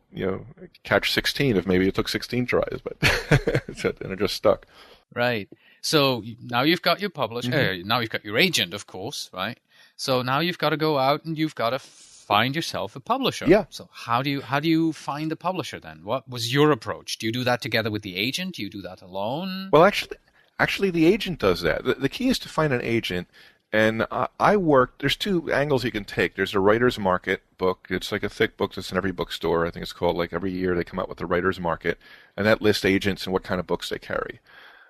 Catch-16 if maybe it took 16 tries, but and it just stuck. Right. So now you've got your publisher. Now you've got your agent, of course, right? So now you've got to go out and you've got to find yourself a publisher. Yeah. So how do you find a publisher then? What was your approach? Do you do that together with the agent? Do you do that alone? Well, actually, the agent does that. The key is to find an agent. And there's 2 angles you can take. There's a writer's market book. It's like a thick book that's in every bookstore. I think it's called, like, every year they come out with the writer's market. And that lists agents and what kind of books they carry.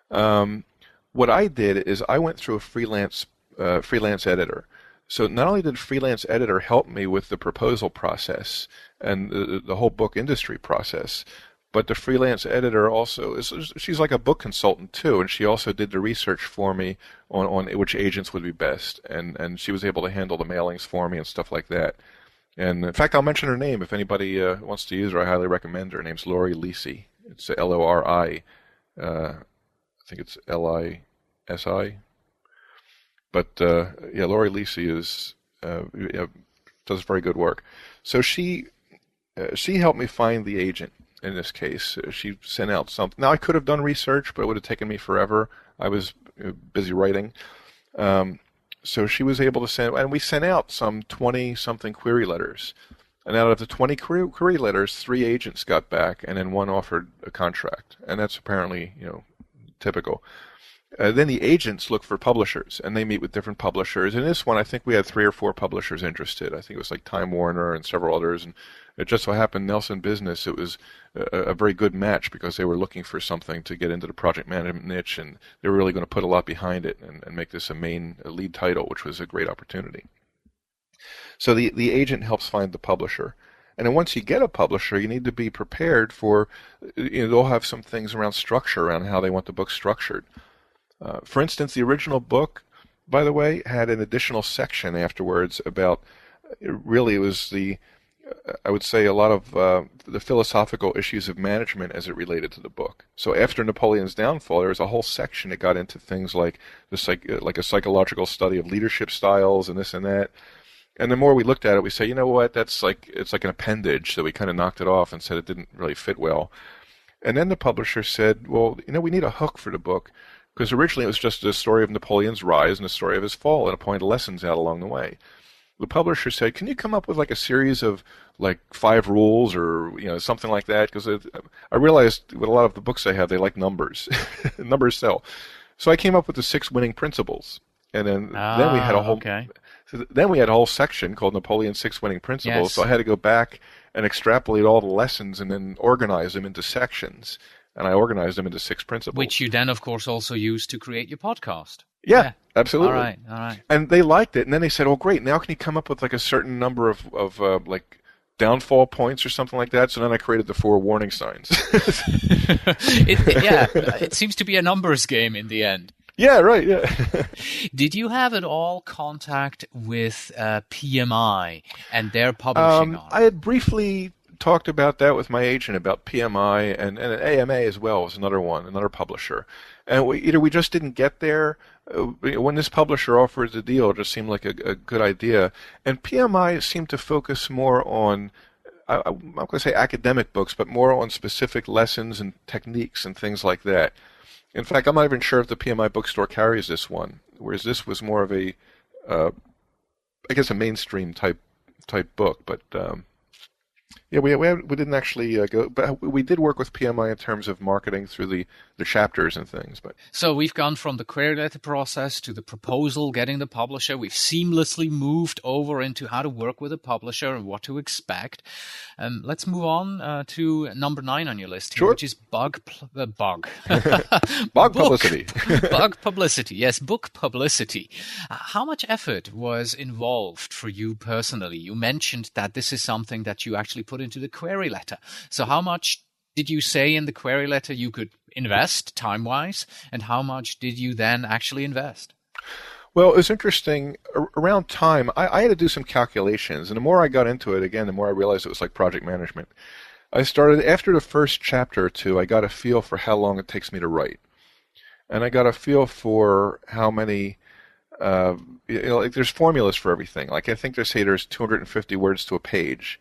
What I did is I went through a freelance editor. So not only did freelance editor help me with the proposal process and the whole book industry process, but the freelance editor also she's like a book consultant too, and she also did the research for me on which agents would be best, and she was able to handle the mailings for me and stuff like that. And in fact, I'll mention her name if anybody wants to use her. I highly recommend her. Her name's Lori Lisi. It's Lori. I think it's Lisi. But Lori Lisi does very good work. So she she helped me find the agent in this case. She sent out something. Now, I could have done research, but it would have taken me forever. I was busy writing. So she was able to send, and we sent out some 20-something query letters. And out of the 20 query letters, 3 agents got back, and then 1 offered a contract. And that's apparently, typical. Then the agents look for publishers, and they meet with different publishers. In this one, I think we had 3 or 4 publishers interested. I think it was like Time Warner and several others. And it just so happened Nelson Business, it was a very good match because they were looking for something to get into the project management niche, and they were really going to put a lot behind it and make this a lead title, which was a great opportunity. So the agent helps find the publisher. And then once you get a publisher, you need to be prepared for, they'll have some things around structure, around how they want the book structured. For instance, the original book, by the way, had an additional section afterwards about, really it was I would say a lot of the philosophical issues of management as it related to the book. So after Napoleon's downfall, there was a whole section that got into things like like a psychological study of leadership styles and this and that. And the more we looked at it, we say, you know what, it's like an appendage. So we kind of knocked it off and said it didn't really fit well. And then the publisher said, well, we need a hook for the book, because originally it was just a story of Napoleon's rise and a story of his fall and a point of lessons out along the way. The publisher said, can you come up with like a series of like 5 rules or something like that? Because I realized with a lot of the books I have, they like numbers. Numbers sell. So I came up with the 6 winning principles. And then we had a whole then we had a whole section called Napoleon's 6 winning principles. Yes. So I had to go back and extrapolate all the lessons and then organize them into sections. And I organized them into 6 principles. Which you then, of course, also use to create your podcast. Yeah, absolutely. All right. And they liked it. And then they said, well, great, now can you come up with like a certain number of like downfall points or something like that? So then I created the 4 warning signs. It seems to be a numbers game in the end. Yeah, right, yeah. Did you have at all contact with PMI and their publishing arm? I had briefly talked about that with my agent, about PMI, and AMA as well was another publisher. And we just didn't get there. When this publisher offered the deal, it just seemed like a good idea. And PMI seemed to focus more on, I'm not going to say academic books, but more on specific lessons and techniques and things like that. In fact, I'm not even sure if the PMI bookstore carries this one, whereas this was more of a, I guess, a mainstream type book. But we didn't actually go, but we did work with PMI in terms of marketing through the chapters and things. But so we've gone from the query letter process to the proposal, getting the publisher. We've seamlessly moved over into how to work with a publisher and what to expect. Let's move on to number 9 on your list here, which is bug publicity. Bug publicity. Yes, book publicity. How much effort was involved for you personally? You mentioned that this is something that you actually put into the query letter. So how much did you say in the query letter you could invest time-wise, and how much did you then actually invest? Well, it was interesting. Around time, I had to do some calculations, and the more I got into it, again, the more I realized it was like project management. I started, after the first chapter or 2, I got a feel for how long it takes me to write. And I got a feel for how many, like there's formulas for everything. Like I think there's 250 words to a page,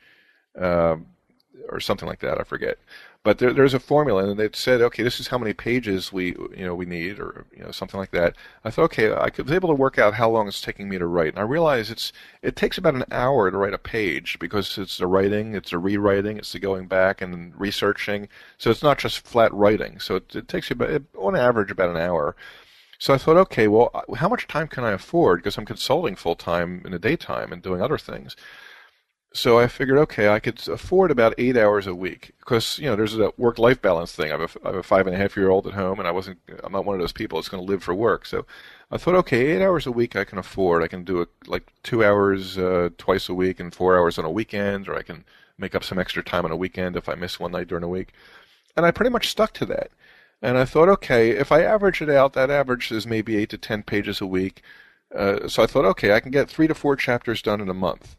or something like that, I forget. But there's a formula, and they said, okay, this is how many pages we need, or something like that. I thought, okay, I was able to work out how long it's taking me to write, and I realized it takes about an hour to write a page, because it's the writing, it's the rewriting, it's the going back and researching. So it's not just flat writing. So it takes you on average about an hour. So I thought, okay, well, how much time can I afford? Because I'm consulting full time in the daytime and doing other things. So I figured, okay, I could afford about 8 hours a week, because there's a work-life balance thing. I have a 5.5-year-old at home, and I'm not one of those people that's going to live for work. So I thought, okay, 8 hours a week I can afford. I can do it like 2 hours twice a week and 4 hours on a weekend, or I can make up some extra time on a weekend if I miss one night during the week. And I pretty much stuck to that. And I thought, okay, if I average it out, that average is maybe 8 to 10 pages a week. So I thought, okay, I can get 3 to 4 chapters done in a month.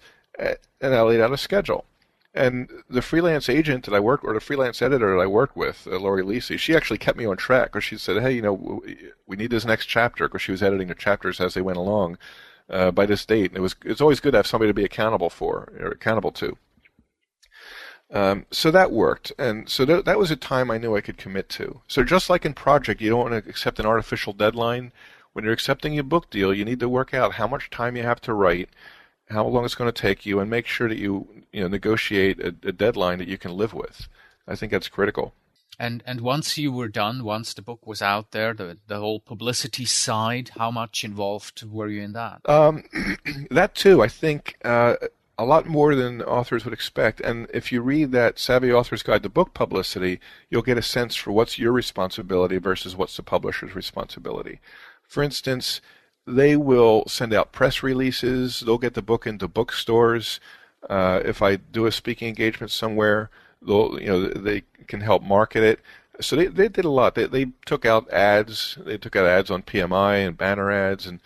And I laid out a schedule. And the freelance agent that I worked, or the freelance editor that I worked with, Lori Lisi, she actually kept me on track, because she said, hey, we need this next chapter, because she was editing the chapters as they went along by this date. And it's always good to have somebody to be accountable to. So that worked, and so that was a time I knew I could commit to. So just like in project, you don't want to accept an artificial deadline. When you're accepting a book deal, you need to work out how much time you have to write, how long it's going to take you, and make sure that you negotiate a deadline that you can live with. I think that's critical. And once you were done, once the book was out there, the whole publicity side, how much involved were you in that? That too, I think. A lot more than authors would expect. And if you read that Savvy Author's Guide to Book Publicity, you'll get a sense for what's your responsibility versus what's the publisher's responsibility. For instance, they will send out press releases. They'll get the book into bookstores. If I do a speaking engagement somewhere, they can help market it. So they did a lot. They took out ads. They took out ads on PMI and banner ads and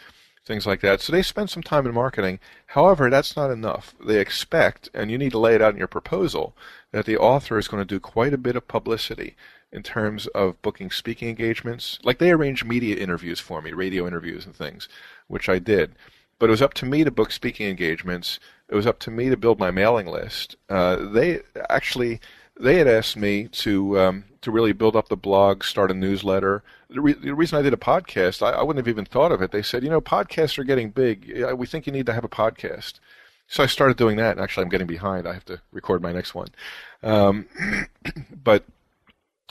things like that. So they spend some time in marketing. However, that's not enough. They expect, and you need to lay it out in your proposal, that the author is going to do quite a bit of publicity in terms of booking speaking engagements. Like they arranged media interviews for me, radio interviews and things, which I did. But it was up to me to book speaking engagements. It was up to me to build my mailing list. They had asked me to really build up the blog, start a newsletter. The reason I did a podcast, I wouldn't have even thought of it. They said, podcasts are getting big. We think you need to have a podcast. So I started doing that. And actually, I'm getting behind. I have to record my next one. But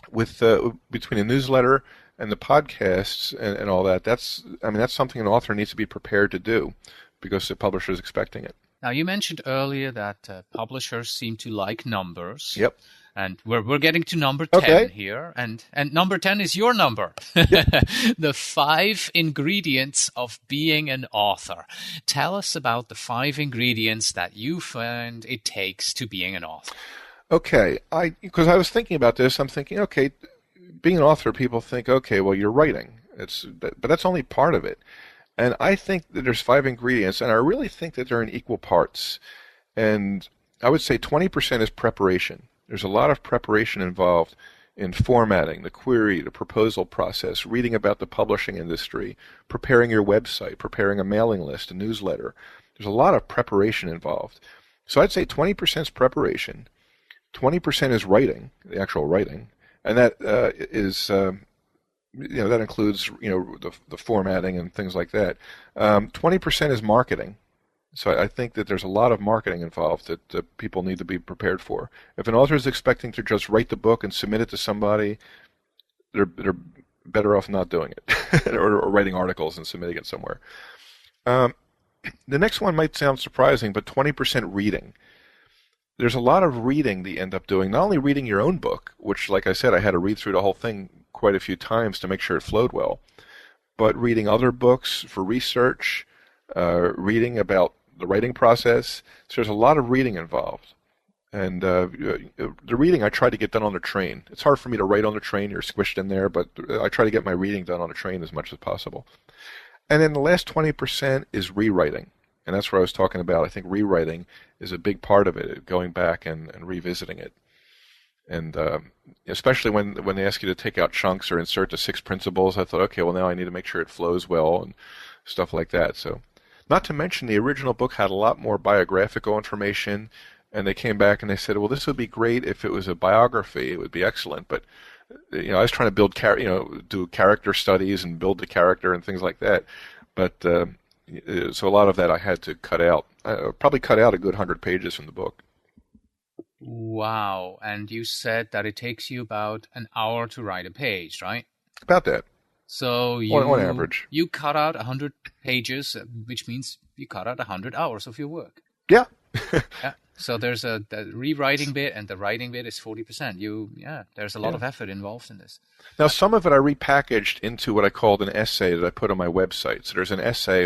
with between a newsletter and the podcasts and all that, that's something an author needs to be prepared to do because the publisher is expecting it. Now, you mentioned earlier that publishers seem to like numbers. Yep. And we're getting to number 10 here. And number 10 is your number. Yep. The 5 ingredients of being an author. Tell us about the 5 ingredients that you find it takes to being an author. Okay. Because I was thinking about this, I'm thinking, okay, being an author, people think, okay, well, you're writing. But that's only part of it. And I think that there's 5 ingredients, and I really think that they're in equal parts. And I would say 20% is preparation. There's a lot of preparation involved in formatting, the query, the proposal process, reading about the publishing industry, preparing your website, preparing a mailing list, a newsletter. There's a lot of preparation involved. So I'd say 20% is preparation, 20% is writing, the actual writing, and that is that includes the formatting and things like that. 20% is marketing. So I think that there's a lot of marketing involved that people need to be prepared for. If an author is expecting to just write the book and submit it to somebody, they're better off not doing it or writing articles and submitting it somewhere. The next one might sound surprising, but 20% reading. There's a lot of reading that you end up doing, not only reading your own book, which, like I said, I had to read through the whole thing quite a few times to make sure it flowed well, but reading other books for research, reading about the writing process. So there's a lot of reading involved. And the reading I try to get done on the train. It's hard for me to write on the train. You're squished in there, but I try to get my reading done on the train as much as possible. And then the last 20% is rewriting. And that's what I was talking about. I think rewriting is a big part of it, going back and revisiting it. And especially when they ask you to take out chunks or insert the 6 principles, I thought, okay, well, now I need to make sure it flows well and stuff like that. So, not to mention the original book had a lot more biographical information, and they came back and they said, well, this would be great if it was a biography. It would be excellent. But I was trying to build do character studies and build the character and things like that. But so a lot of that I had to cut out. I probably cut out a good 100 pages from the book. Wow. And you said that it takes you about an hour to write a page, right? About that. So on average. You cut out 100 pages, which means you cut out 100 hours of your work. Yeah. Yeah. So there's the rewriting bit and the writing bit is 40%. There's a lot of effort involved in this. Now, some of it I repackaged into what I called an essay that I put on my website. So there's an essay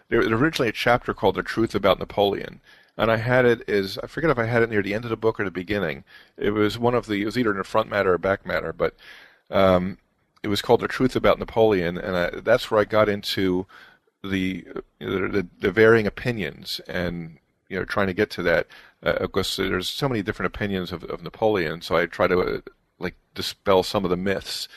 there was originally a chapter called The Truth About Napoleon. And I had it I forget if I had it near the end of the book or the beginning. It was it was either in the front matter or back matter, but it was called The Truth About Napoleon, and that's where I got into the varying opinions and trying to get to that. Of course, there's so many different opinions of Napoleon, so I try to dispel some of the myths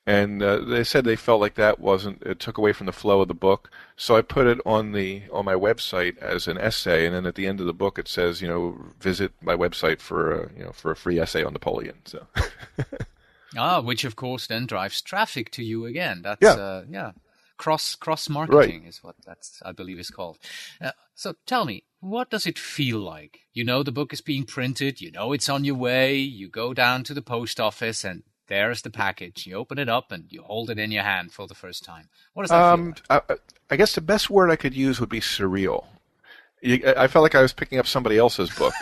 And they said they felt like it took away from the flow of the book. So I put it on my website as an essay, and then at the end of the book it says, visit my website for a free essay on Napoleon. So. Which of course then drives traffic to you again. That's yeah. Cross marketing Right. is what that's, I believe, is called. So tell me, what does it feel like? The book is being printed, it's on your way, you go down to the post office and there's the package. You open it up and you hold it in your hand for the first time. What does that feel like? I guess the best word I could use would be surreal. I felt like I was picking up somebody else's book.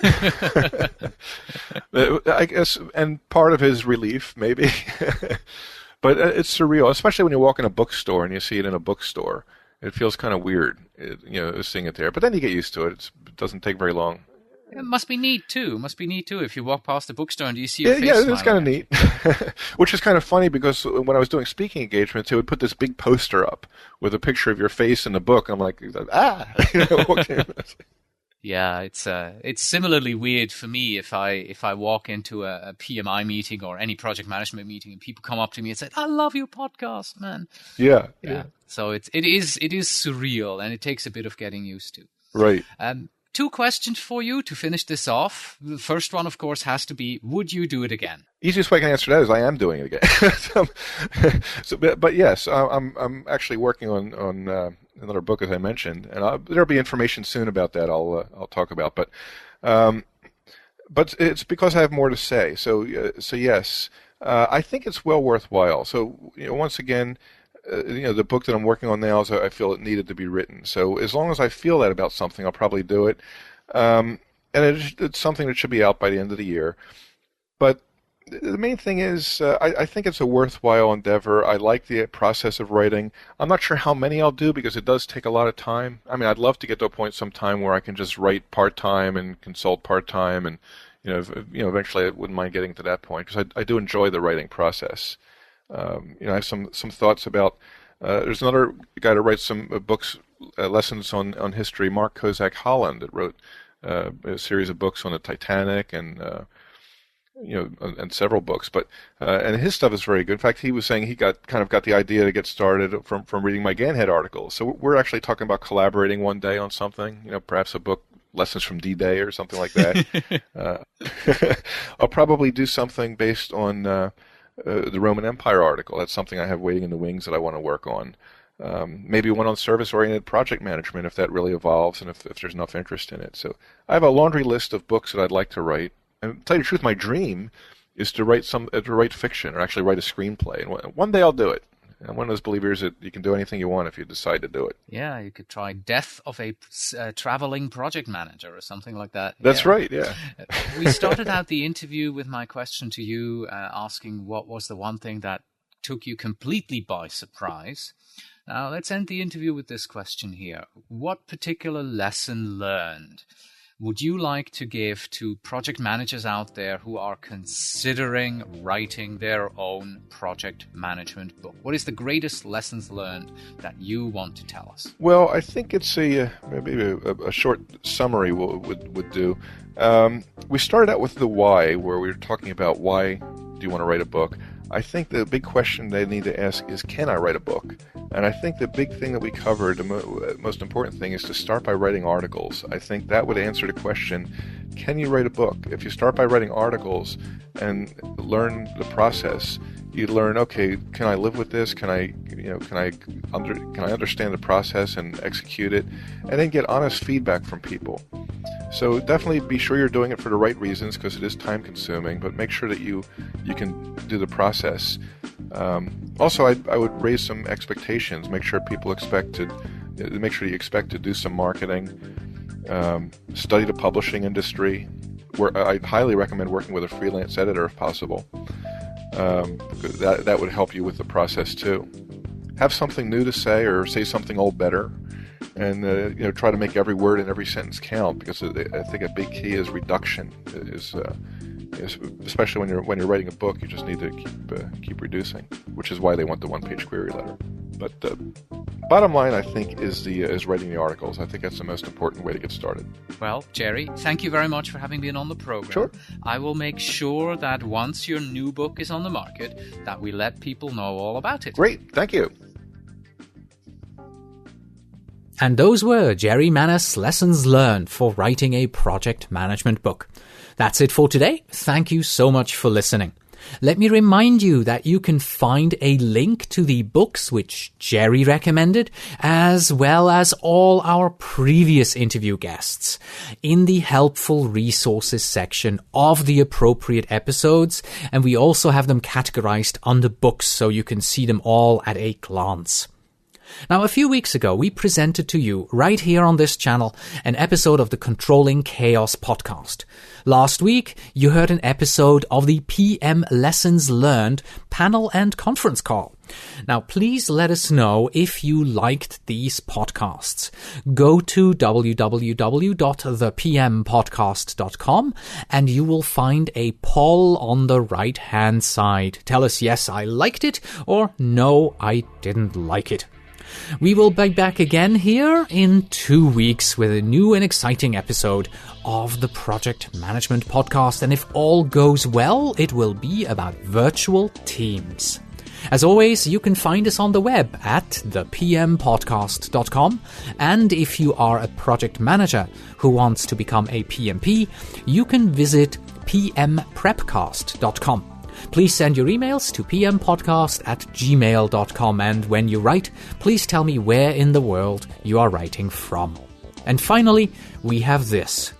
I guess, and part of his relief, maybe. But it's surreal, especially when you walk in a bookstore and you see it in a bookstore. It feels kind of weird, seeing it there. But then you get used to it. It doesn't take very long. It must be neat too. If you walk past the bookstore and you see a face Yeah, it's smiling kind of at you. neat. Which is kind of funny because when I was doing speaking engagements, they would put this big poster up with a picture of your face in the book. And I'm like, okay. Yeah, it's similarly weird for me if I walk into a PMI meeting or any project management meeting and people come up to me and say, "I love your podcast, man." Yeah. So it is surreal, and it takes a bit of getting used to. Right. 2 questions for you to finish this off. The first one, of course, has to be: would you do it again? Easiest way I can answer that is I am doing it again. But yes, I'm actually working on another book, as I mentioned, and there'll be information soon about that. I'll talk about, but it's because I have more to say. So yes, I think it's well worthwhile. So once again, the book that I'm working on now I feel it needed to be written. So as long as I feel that about something, I'll probably do it. And it's something that should be out by the end of the year. But the main thing is, I think it's a worthwhile endeavor. I like the process of writing. I'm not sure how many I'll do because it does take a lot of time. I mean, I'd love to get to a point sometime where I can just write part-time and consult part-time, and eventually I wouldn't mind getting to that point because I do enjoy the writing process. I have some thoughts about. There's another guy that writes some books, lessons on history, Mark Kozak Holland, that wrote a series of books on the Titanic and and several books. But and his stuff is very good. In fact, he was saying he got the idea to get started from reading my Ganhead articles. So we're actually talking about collaborating one day on something. Perhaps a book. Lessons from D-Day or something like that. I'll probably do something based on the Roman Empire article. That's something I have waiting in the wings that I want to work on. Maybe one on service-oriented project management if that really evolves and if there's enough interest in it. So I have a laundry list of books that I'd like to write. And to tell you the truth, my dream is to write fiction or actually write a screenplay. And one day I'll do it. I'm one of those believers that you can do anything you want if you decide to do it. Yeah, you could try Death of a Traveling Project Manager or something like that. That's right, yeah. We started out the interview with my question to you, asking what was the one thing that took you completely by surprise. Now, let's end the interview with this question here. What particular lesson learned would you like to give to project managers out there who are considering writing their own project management book? What is the greatest lessons learned that you want to tell us? Well, I think it's maybe a short summary would do. We started out with the why, where we were talking about why do you want to write a book. I think the big question they need to ask is, can I write a book? And I think the big thing that we covered, the most important thing, is to start by writing articles. I think that would answer the question, can you write a book? If you start by writing articles and learn the process, you learn, okay, can I live with this? Can I understand the process and execute it? And then get honest feedback from people. So definitely be sure you're doing it for the right reasons, because it is time consuming, but make sure that you can do the process. Also, I would raise some expectations. Make sure you expect to do some marketing, study the publishing industry, where I'd highly recommend working with a freelance editor if possible. That would help you with the process too. Have something new to say, or say something old better, and try to make every word and every sentence count, because I think a big key is reduction. Especially when you're writing a book, you just need to keep reducing, which is why they want the one-page query letter. But bottom line, I think, is writing the articles. I think that's the most important way to get started. Well, Jerry, thank you very much for having been on the program. Sure. I will make sure that once your new book is on the market, that we let people know all about it. Great. Thank you. And those were Jerry Manus' lessons learned for writing a project management book. That's it for today. Thank you so much for listening. Let me remind you that you can find a link to the books which Jerry recommended, as well as all our previous interview guests, in the helpful resources section of the appropriate episodes, and we also have them categorized under books so you can see them all at a glance. Now, a few weeks ago, we presented to you, right here on this channel, an episode of the Controlling Chaos podcast. Last week, you heard an episode of the PM Lessons Learned panel and conference call. Now, please let us know if you liked these podcasts. Go to www.thepmpodcast.com and you will find a poll on the right-hand side. Tell us, yes, I liked it, or no, I didn't like it. We will be back again here in 2 weeks with a new and exciting episode of the Project Management Podcast, and if all goes well, it will be about virtual teams. As always, you can find us on the web at thepmpodcast.com, and if you are a project manager who wants to become a PMP, you can visit pmprepcast.com. Please send your emails to pmpodcast@gmail.com, and when you write, please tell me where in the world you are writing from. And finally, we have this.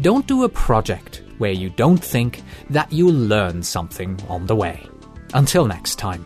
Don't do a project where you don't think that you'll learn something on the way. Until next time.